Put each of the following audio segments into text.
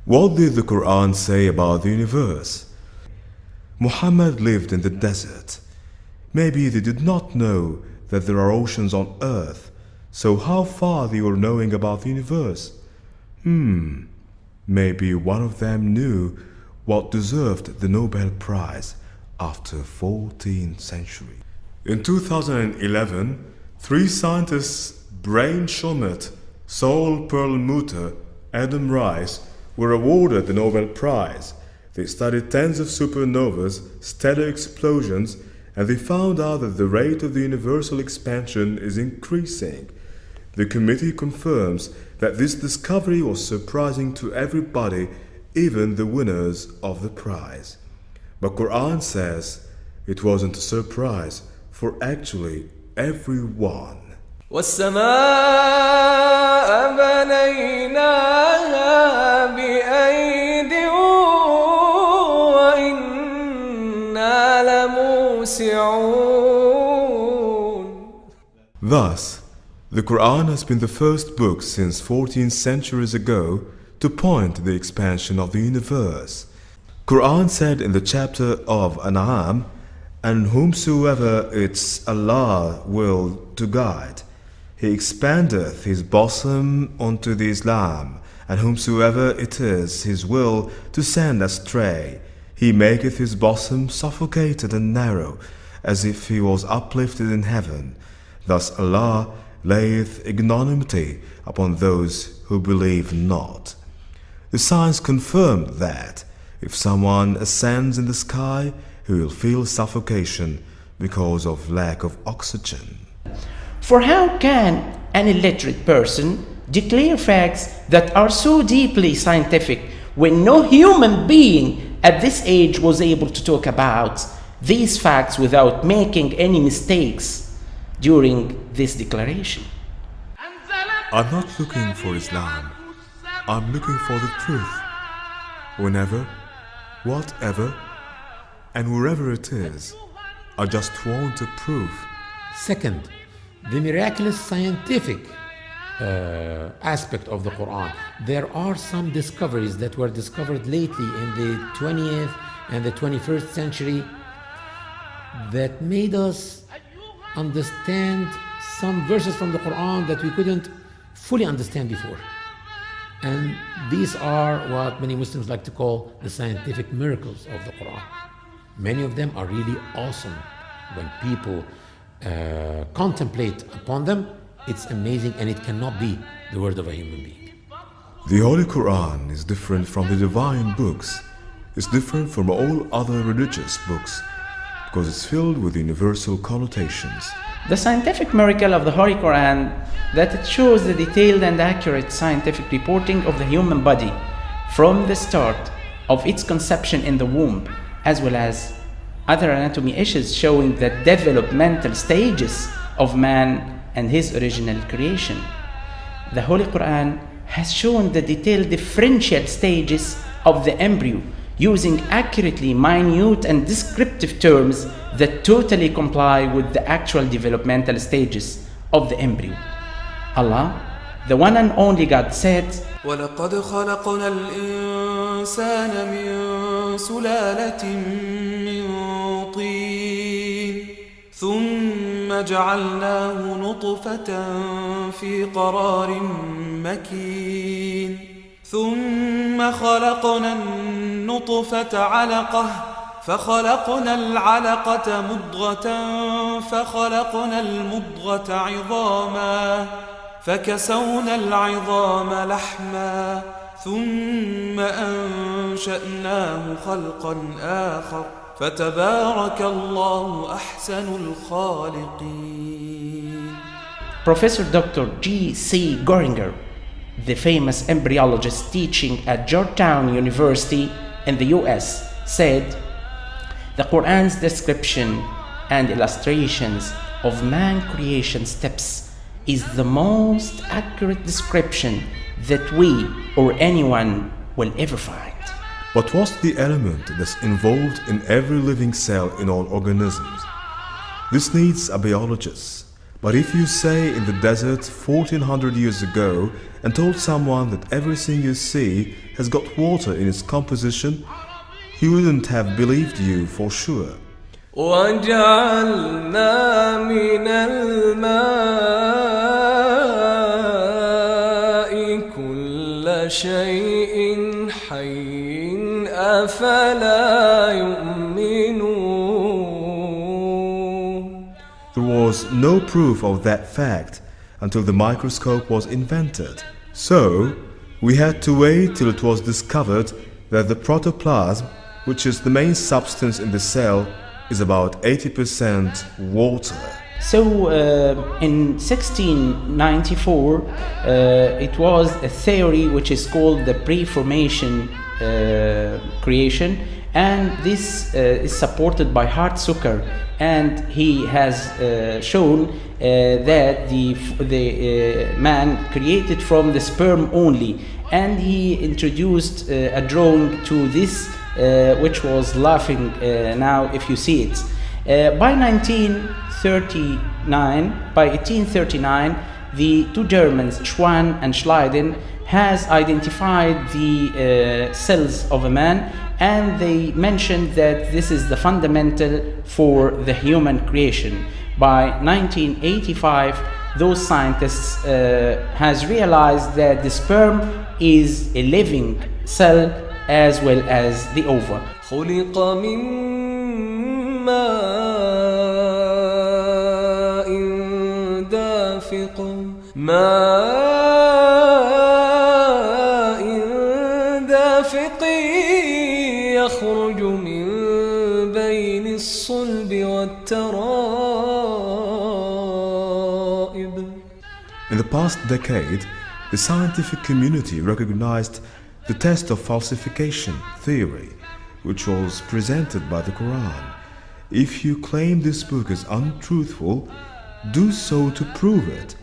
What did the Quran say about the universe? Muhammad lived in the desert. Maybe they did not know that there are oceans on earth, so how far they were knowing about the universe? Maybe one of them knew what deserved the Nobel Prize after 14th century. In 2011, three scientists, ᴴᴰundefined, ᴴᴰundefined, Adam Rice, were awarded the Nobel Prize. They studied tens of supernovas, stellar explosions, and they found out that the rate of the universal expansion is increasing. The committee confirms that this discovery was surprising to everybody, even the winners of the prize. But Quran says it wasn't a surprise for actually everyone. وَالسَّمَاءَ بَنَيْنَاهَا بِأَيْدٍ وَإِنَّا لَمُوسِعُونَ. Thus, the Quran has been the first book since 14 centuries ago to point to the expansion of the universe. Quran said in the chapter of An'am, "And whomsoever it's Allah will to guide, He expandeth His bosom unto the Islam, and whomsoever it is His will to send astray, He maketh his bosom suffocated and narrow, as if he was uplifted in heaven. Thus Allah layeth ignominy upon those who believe not." The science confirmed that if someone ascends in the sky, he will feel suffocation because of lack of oxygen. For how can an illiterate person declare facts that are so deeply scientific when no human being at this age was able to talk about these facts without making any mistakes during this declaration? I'm not looking for Islam. I'm looking for the truth. Whenever, whatever, and wherever it is, I just want a proof. Second, the miraculous scientific aspect of the Quran. There are some discoveries that were discovered lately in the 20th and the 21st century that made us understand some verses from the Quran that we couldn't fully understand before. And these are what many Muslims like to call the scientific miracles of the Quran. Many of them are really awesome. When people contemplate upon them, it's amazing, and it cannot be the word of a human being. The Holy Quran is different from the divine books. It's different from all other religious books because it's filled with universal connotations. The scientific miracle of the Holy Quran that it shows the detailed and accurate scientific reporting of the human body from the start of its conception in the womb, as well as other anatomy issues showing the developmental stages of man and his original creation. The Holy Quran has shown the detailed differential stages of the embryo using accurately minute and descriptive terms that totally comply with the actual developmental stages of the embryo. Allah, the one and only God, said, وَلَقَدْ خَلَقْنَا الْإِنسَانَ مِنْ سُلَالَةٍ مِنْ طِينٍ ثُمَّ جَعَلْنَاهُ نُطْفَةً فِي قَرَارٍ مَكِينٍ ثُمَّ خَلَقْنَا النُّطْفَةَ عَلَقَةً فخلقنا العلقة مضغة فخلقنا المضغة عظاما فكسونا العظام لحما ثم أنشأناه خلقا آخر فتبارك الله أحسن الخالقين. Professor Dr. G.C. Goringer, the famous embryologist teaching at Georgetown University in the US, said, "The Quran's description and illustrations of man creation steps is the most accurate description that we or anyone will ever find." But what's the element that's involved in every living cell in all organisms? This needs a biologist. But if you say in the desert 1400 years ago and told someone that everything you see has got water in its composition, he wouldn't have believed you for sure. وجعلنا من الماء كل شيء حي أفلا يؤمنون. There was no proof of that fact until the microscope was invented. So, we had to wait till it was discovered that the protoplasm, which is the main substance in the cell, is about 80% water. So in 1694, it was a theory which is called the pre-formation creation, and this is supported by Hartzucker, and he has shown that the man created from the sperm only, and he introduced a drawing to this which was laughing now if you see it. By 1839, the two Germans, Schwann and Schleiden, has identified the cells of a man, and they mentioned that this is the fundamental for the human creation. By 1985, those scientists has realized that the sperm is a living cell as well as the ovum. خلق من ماء دافق يخرج من بين الصلب والترائب. In the past decade, the scientific community recognized the test of falsification theory, which was presented by the Quran. If you claim this book is untruthful, do so to prove it.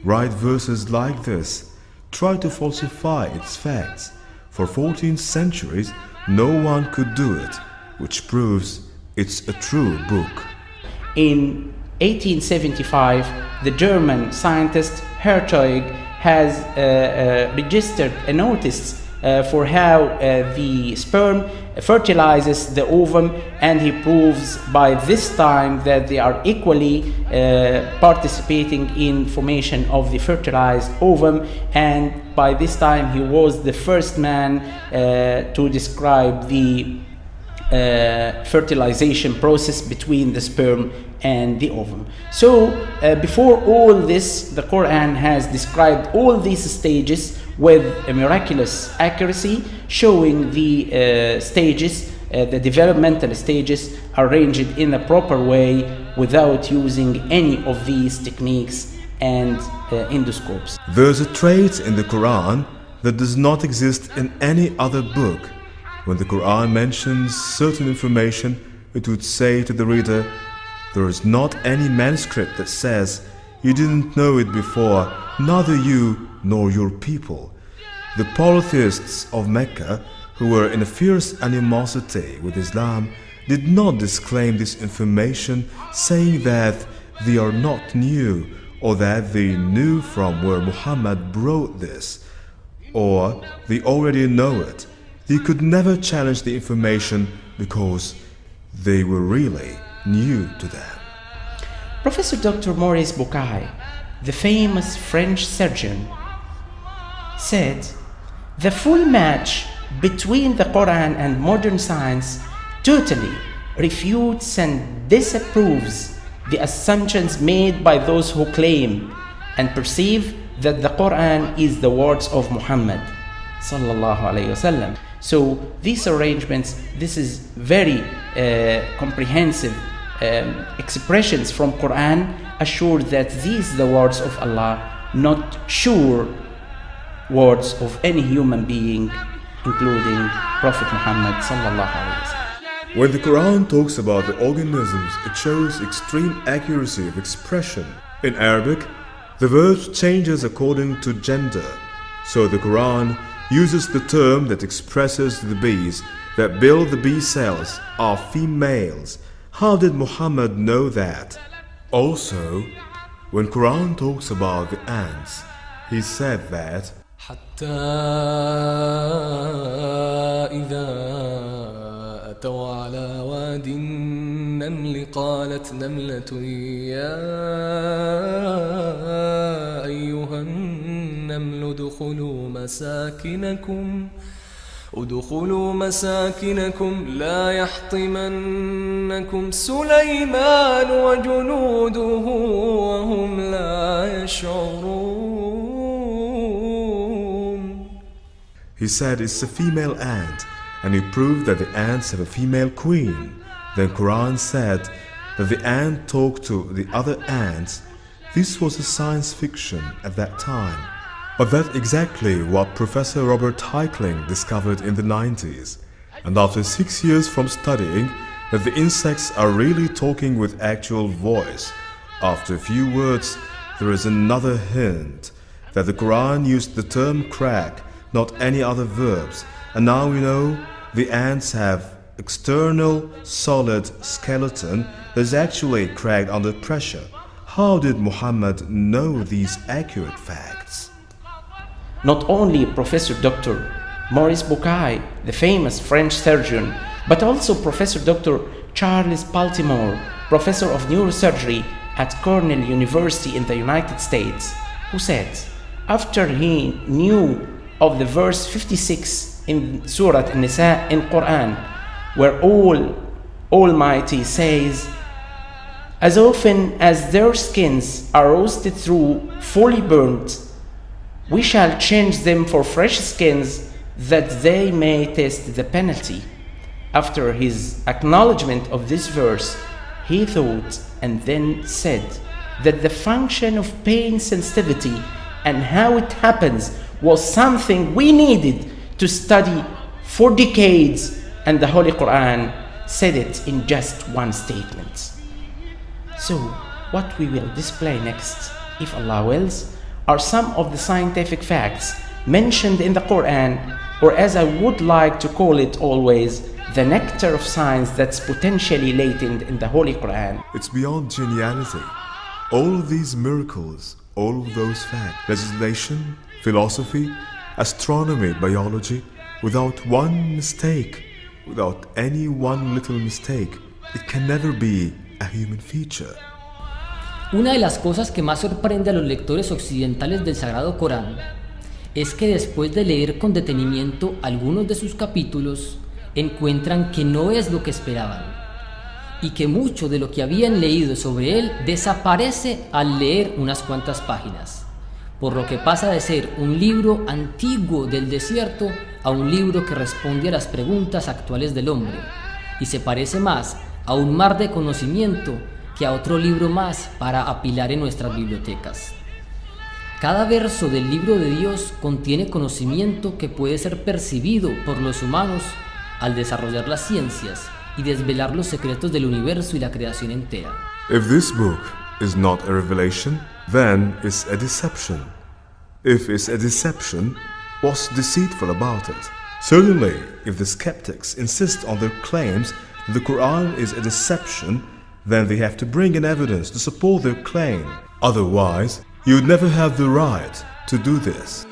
Write verses like this. Try to falsify its facts. For 14 centuries, no one could do it, which proves it's a true book. In 1875, the German scientist Hertog has registered a notice for how the sperm fertilizes the ovum, and he proves by this time that they are equally participating in formation of the fertilized ovum, and by this time he was the first man to describe the fertilization process between the sperm and the ovum. So before all this, the Quran has described all these stages with a miraculous accuracy, showing the stages, the developmental stages arranged in a proper way without using any of these techniques and endoscopes. There's a trait in the Quran that does not exist in any other book. When the Quran mentions certain information, it would say to the reader, there is not any manuscript that says, you didn't know it before, neither you nor your people. The polytheists of Mecca, who were in a fierce animosity with Islam, did not disclaim this information, saying that they are not new, or that they knew from where Muhammad brought this, or they already know it. They could never challenge the information because they were really new to them. Professor Dr. Maurice Bucaille, the famous French surgeon, said, the full match between the Quran and modern science totally refutes and disapproves the assumptions made by those who claim and perceive that the Quran is the words of Muhammad sallallahu alayhi wasallam. So these arrangements, this is very comprehensive expressions from Quran assure that these are the words of Allah, not sure words of any human being, including Prophet Muhammad sallallahu alaihi wasallam. When the Quran talks about the organisms, it shows extreme accuracy of expression. In Arabic, the verb changes according to gender. So the Quran uses the term that expresses the bees that build the bee cells are females. How did Muhammad know that? Also, when Quran talks about the ants, he said that حتى حتى إذا أتوا على واد النمل قالت نملة يا أيها النمل ادخلوا مساكنكم لا يحطمنكم سليمان وجنوده وهم لا يشعرون. He said it's a female ant, and he proved that the ants have a female queen. Then Quran said that the ant talked to the other ants. This was a science fiction at that time. But that's exactly what Professor Robert Heitling discovered in the 90s. And after 6 years from studying that the insects are really talking with actual voice, after a few words there is another hint that the Quran used the term crack, not any other verbs. And now we know the ants have external solid skeleton that is actually cracked under pressure. How did Muhammad know these accurate facts? Not only Professor Dr. Maurice Bucaille, the famous French surgeon, but also Professor Dr. Charles Baltimore, Professor of Neurosurgery at Cornell University in the United States, who said, after he knew of the verse 56 in Surah An-Nisa in Quran, where Almighty says, as often as their skins are roasted through, fully burnt, we shall change them for fresh skins that they may taste the penalty. After his acknowledgement of this verse, he thought and then said that the function of pain sensitivity and how it happens was something we needed to study for decades, and the Holy Quran said it in just one statement. So, what we will display next, if Allah wills, are some of the scientific facts mentioned in the Quran, or as I would like to call it always, the nectar of science that's potentially latent in the Holy Quran. It's beyond geniality. All of these miracles, all of those facts, legislation, philosophy, astronomy, biology, without one mistake, without any one little mistake, it can never be a human feature. Una de las cosas que más sorprende a los lectores occidentales del Sagrado Corán es que después de leer con detenimiento algunos de sus capítulos, encuentran que no es lo que esperaban y que mucho de lo que habían leído sobre él desaparece al leer unas cuantas páginas, por lo que pasa de ser un libro antiguo del desierto a un libro que responde a las preguntas actuales del hombre y se parece más a un mar de conocimiento que a otro libro más para apilar en nuestras bibliotecas. Cada verso del libro de Dios contiene conocimiento que puede ser percibido por los humanos al desarrollar las ciencias y desvelar los secretos del universo y la creación entera. If this book is not a revelation, then it's a deception. If it's a deception, what's deceitful about it? Certainly, if the skeptics insist on their claims that the Quran is a deception, then they have to bring in evidence to support their claim. Otherwise, you would never have the right to do this.